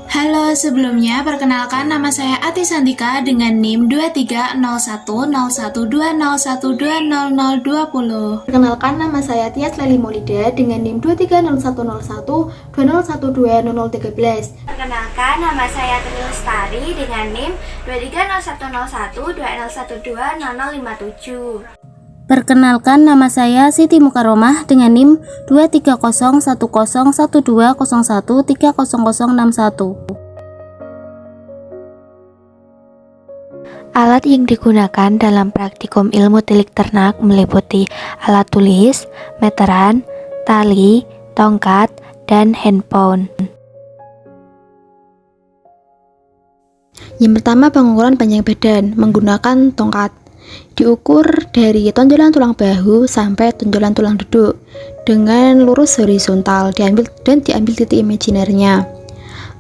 Halo, sebelumnya perkenalkan nama saya Ati Santika dengan NIM 23010120120020. Perkenalkan, nama saya Tias Leli Maulida dengan NIM 23010120120013. Perkenalkan, nama saya Tri Lestari dengan NIM 23010120120057. Perkenalkan, nama saya Siti Mukaromah dengan NIM 23010101201300061. Alat yang digunakan dalam praktikum ilmu tilik ternak meliputi alat tulis, meteran, tali, tongkat, dan handphone. Yang pertama, pengukuran panjang badan menggunakan tongkat. Diukur dari tonjolan tulang bahu sampai tonjolan tulang duduk dengan lurus horizontal, diambil titik imajinernya.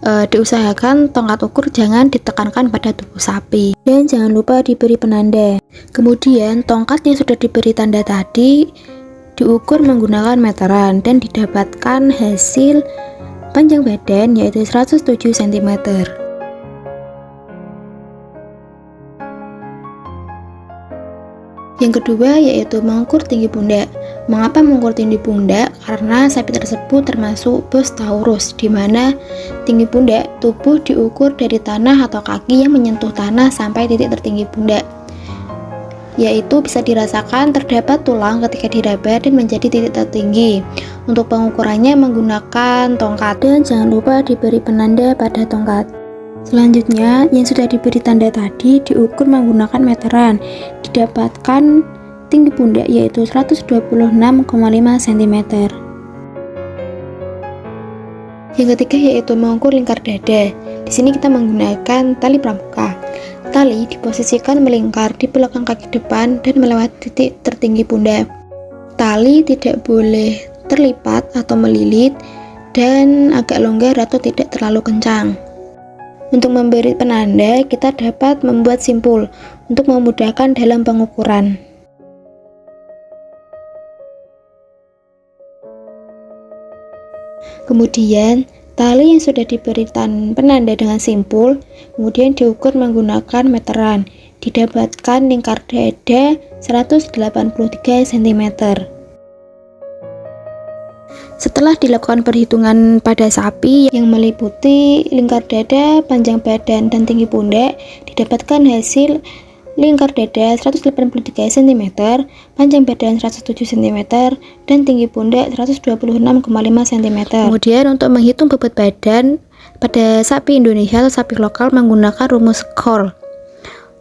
Diusahakan tongkat ukur jangan ditekankan pada tubuh sapi, dan jangan lupa diberi penanda. Kemudian tongkat yang sudah diberi tanda tadi diukur menggunakan meteran dan didapatkan hasil panjang badan yaitu 107 cm. Yang kedua yaitu mengukur tinggi pundak. Mengapa mengukur tinggi pundak? Karena sapi tersebut termasuk Bos Taurus, di mana tinggi pundak tubuh diukur dari tanah atau kaki yang menyentuh tanah sampai titik tertinggi pundak, yaitu bisa dirasakan terdapat tulang ketika diraba dan menjadi titik tertinggi. Untuk pengukurannya menggunakan tongkat, dan jangan lupa diberi penanda pada tongkat. Selanjutnya, yang sudah diberi tanda tadi diukur menggunakan meteran. Didapatkan tinggi pundak yaitu 126,5 cm. Yang ketiga yaitu mengukur lingkar dada. Di sini kita menggunakan tali pramuka. Tali diposisikan melingkar di belakang kaki depan dan melewati titik tertinggi pundak. Tali tidak boleh terlipat atau melilit dan agak longgar atau tidak terlalu kencang. Untuk memberi penanda, kita dapat membuat simpul untuk memudahkan dalam pengukuran. Kemudian, tali yang sudah diberi penanda dengan simpul, kemudian diukur menggunakan meteran. Didapatkan lingkar dada 183 cm. Setelah dilakukan perhitungan pada sapi yang meliputi lingkar dada, panjang badan, dan tinggi pundak, didapatkan hasil lingkar dada 183 cm, panjang badan 107 cm, dan tinggi pundak 126,5 cm. Kemudian untuk menghitung bobot badan pada sapi Indonesia atau sapi lokal menggunakan rumus Cole.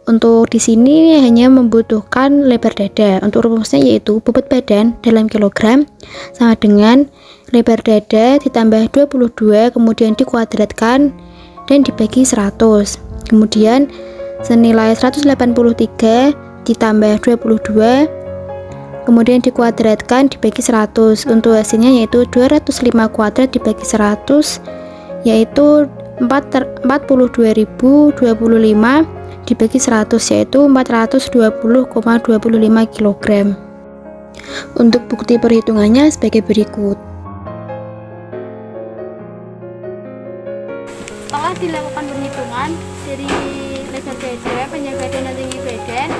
Untuk di sini hanya membutuhkan lebar dada. Untuk rumusnya yaitu bobot badan dalam kilogram sama dengan lebar dada ditambah 22 kemudian dikuadratkan dan dibagi 100. Kemudian senilai 183 ditambah 22 kemudian dikuadratkan dibagi 100. Untuk hasilnya yaitu 205 kuadrat dibagi 100 yaitu 42.025 dibagi 100 yaitu 420,25 kg. Untuk bukti perhitungannya sebagai berikut. Setelah dilakukan perhitungan dari lebar dada, panjang badan, dan tinggi badan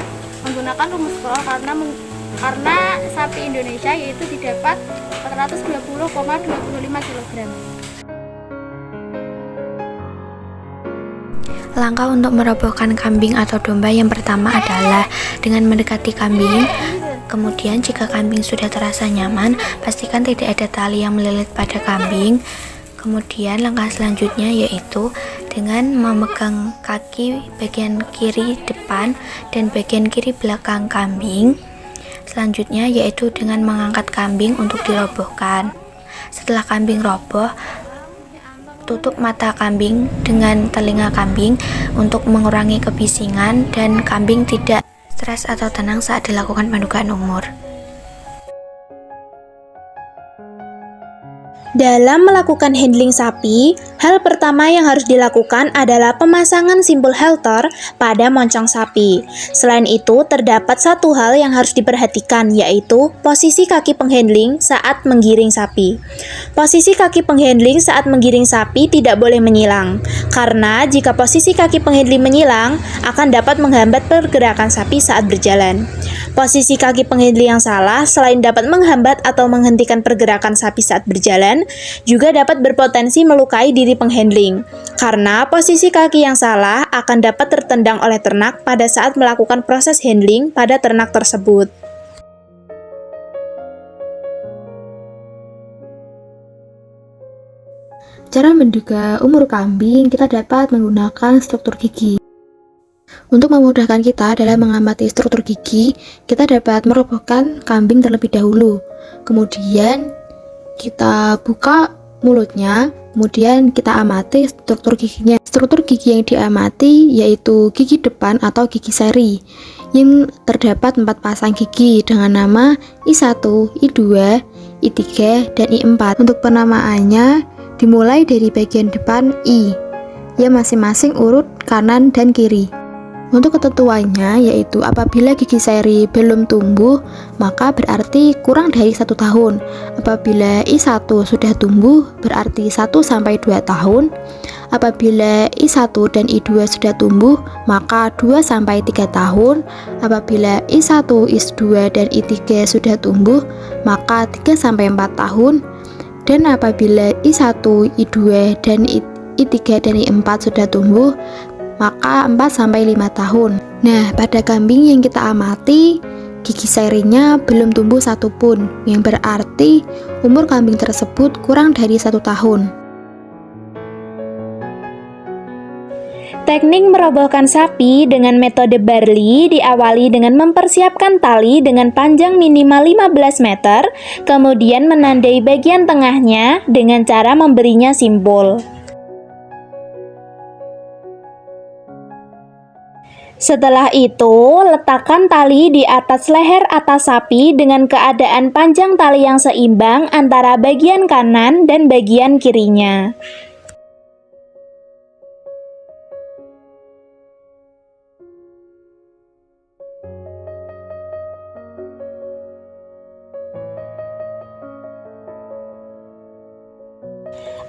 menggunakan rumus Cole karena sapi Indonesia yaitu didapat 420,25 kg. Langkah untuk merobohkan kambing atau domba yang pertama adalah dengan mendekati kambing. Kemudian jika kambing sudah terasa nyaman, pastikan tidak ada tali yang melilit pada kambing. Kemudian langkah selanjutnya yaitu dengan memegang kaki bagian kiri depan dan bagian kiri belakang kambing. Selanjutnya yaitu dengan mengangkat kambing untuk dirobohkan. Setelah kambing roboh, tutup mata kambing dengan telinga kambing untuk mengurangi kebisingan dan kambing tidak stres atau tenang saat dilakukan pendugaan umur. Dalam melakukan handling sapi, hal pertama yang harus dilakukan adalah pemasangan simbol halter pada moncong sapi. Selain itu, terdapat satu hal yang harus diperhatikan, yaitu posisi kaki penghandling saat menggiring sapi. Posisi kaki penghandling saat menggiring sapi tidak boleh menyilang, karena jika posisi kaki penghandling menyilang, akan dapat menghambat pergerakan sapi saat berjalan. Posisi kaki penghandling yang salah selain dapat menghambat atau menghentikan pergerakan sapi saat berjalan, juga dapat berpotensi melukai diri penghandling. Karena posisi kaki yang salah akan dapat tertendang oleh ternak pada saat melakukan proses handling pada ternak tersebut. Cara menduga umur kambing, kita dapat menggunakan struktur gigi. Untuk memudahkan kita dalam mengamati struktur gigi, kita dapat merobohkan kambing terlebih dahulu. Kemudian kita buka mulutnya, kemudian kita amati struktur giginya. Struktur gigi yang diamati yaitu gigi depan atau gigi seri, yang terdapat 4 pasang gigi dengan nama I1, I2, I3, dan I4. Untuk penamaannya dimulai dari bagian depan I, yang masing-masing urut kanan dan kiri. Untuk ketentuannya yaitu apabila gigi seri belum tumbuh, maka berarti kurang dari 1 tahun. Apabila I1 sudah tumbuh, berarti 1-2 tahun. Apabila I1 dan I2 sudah tumbuh, maka 2-3 tahun. Apabila I1, I2, dan I3 sudah tumbuh, maka 3-4 tahun. Dan apabila I1, I2, dan I3 dan I4 sudah tumbuh, maka 4-5 tahun. Nah, pada kambing yang kita amati, gigi serinya belum tumbuh satupun, yang berarti umur kambing tersebut kurang dari 1 tahun. Teknik merobohkan sapi dengan metode Barley diawali dengan mempersiapkan tali dengan panjang minimal 15 meter, kemudian menandai bagian tengahnya dengan cara memberinya simbol. Setelah itu, letakkan tali di atas leher atas sapi dengan keadaan panjang tali yang seimbang antara bagian kanan dan bagian kirinya.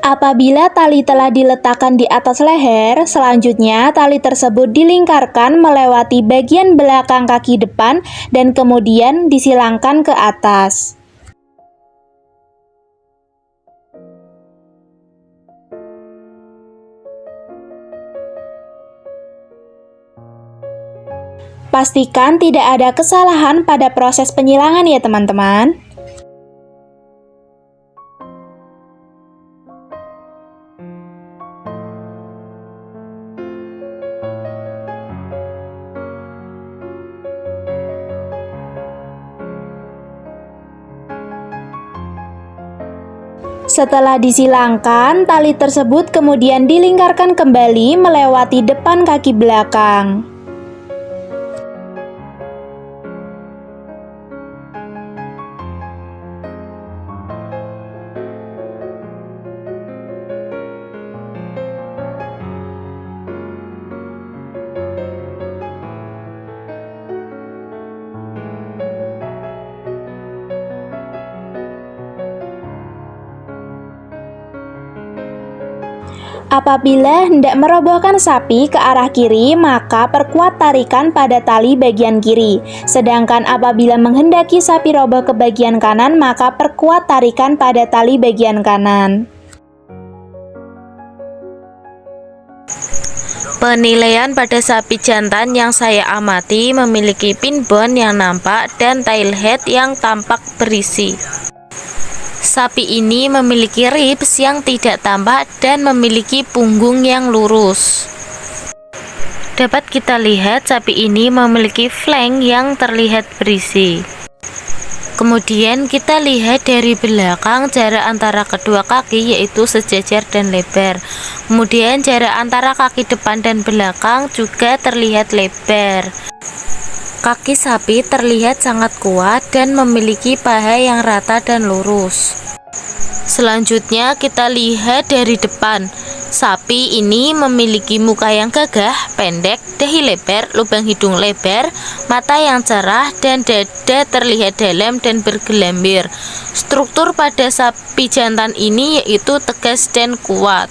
Apabila tali telah diletakkan di atas leher, selanjutnya tali tersebut dilingkarkan melewati bagian belakang kaki depan dan kemudian disilangkan ke atas. Pastikan tidak ada kesalahan pada proses penyilangan ya teman-teman. Setelah disilangkan, tali tersebut kemudian dilingkarkan kembali melewati depan kaki belakang. Apabila hendak merobohkan sapi ke arah kiri, maka perkuat tarikan pada tali bagian kiri. Sedangkan apabila menghendaki sapi roboh ke bagian kanan, maka perkuat tarikan pada tali bagian kanan. Penilaian pada sapi jantan yang saya amati memiliki pin bone yang nampak dan tail head yang tampak berisi. Sapi ini memiliki ribs yang tidak tampak dan memiliki punggung yang lurus. Dapat kita lihat sapi ini memiliki flank yang terlihat berisi. Kemudian kita lihat dari belakang jarak antara kedua kaki yaitu sejajar dan lebar. Kemudian jarak antara kaki depan dan belakang juga terlihat lebar. Kaki sapi terlihat sangat kuat dan memiliki paha yang rata dan lurus. Selanjutnya kita lihat dari depan. Sapi ini memiliki muka yang gagah, pendek, dahi lebar, lubang hidung lebar, mata yang cerah, dan dada terlihat dalam dan bergelambir. Struktur pada sapi jantan ini yaitu tegas dan kuat.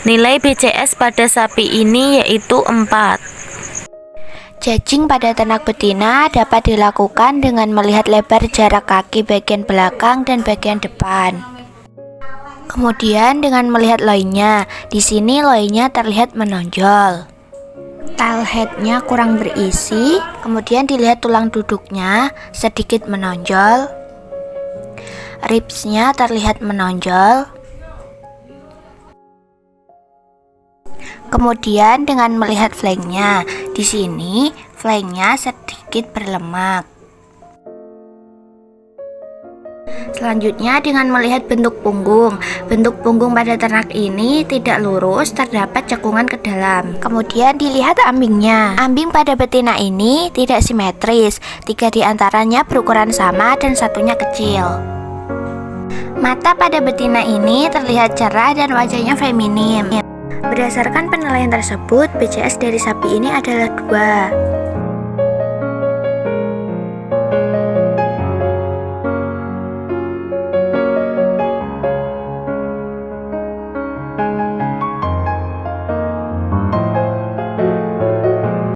Nilai BCS pada sapi ini yaitu 4. Judging pada ternak betina dapat dilakukan dengan melihat lebar jarak kaki bagian belakang dan bagian depan. Kemudian dengan melihat loinnya, di sini loinnya terlihat menonjol. Tail headnya kurang berisi, kemudian dilihat tulang duduknya sedikit menonjol. Ribsnya terlihat menonjol. Kemudian dengan melihat flanknya, di sini flanknya sedikit berlemak. Selanjutnya dengan melihat bentuk punggung. Bentuk punggung pada ternak ini tidak lurus, terdapat cekungan ke dalam. Kemudian dilihat ambingnya. Ambing pada betina ini tidak simetris. 3 diantaranya berukuran sama dan satunya kecil. Mata pada betina ini terlihat cerah dan wajahnya feminim. Berdasarkan penilaian tersebut, BCS dari sapi ini adalah 2.